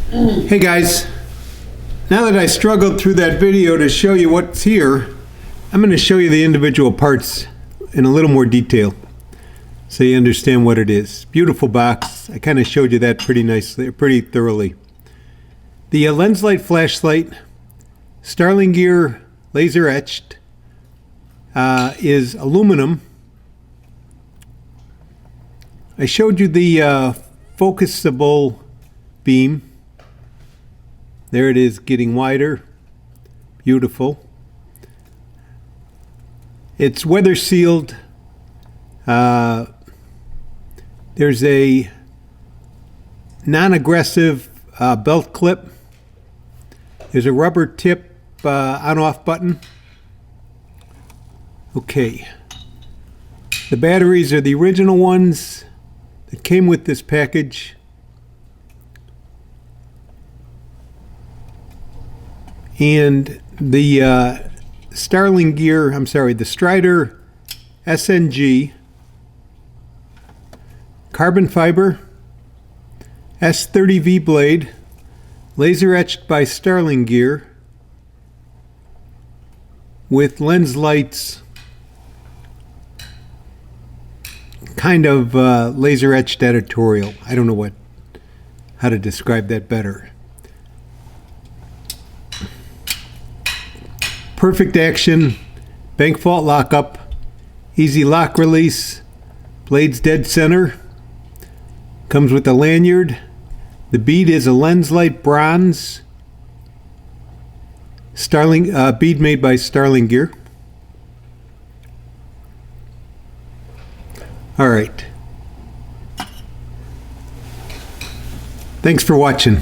Hey guys, now that I struggled through that video to show you what's here, I'm going to show you the individual parts in a little more detail so you understand what it is. Beautiful box. I kind of showed you that pretty nicely, pretty thoroughly. The LensLight flashlight, Starlingear laser etched, is aluminum. I showed you the focusable beam. There it is, getting wider. Beautiful. It's weather sealed. There's a non-aggressive belt clip. There's a rubber tip on-off button. Okay. The batteries are the original ones that came with this package. And the the Strider SNG carbon fiber S30V blade, laser etched by Starlingear with LensLight's kind of laser etched editorial. I don't know how to describe that better. Perfect action, bank fault lockup, easy lock release, blades dead center. Comes with a lanyard. The bead is a LensLight bronze bead made by Starlingear. All right. Thanks for watching.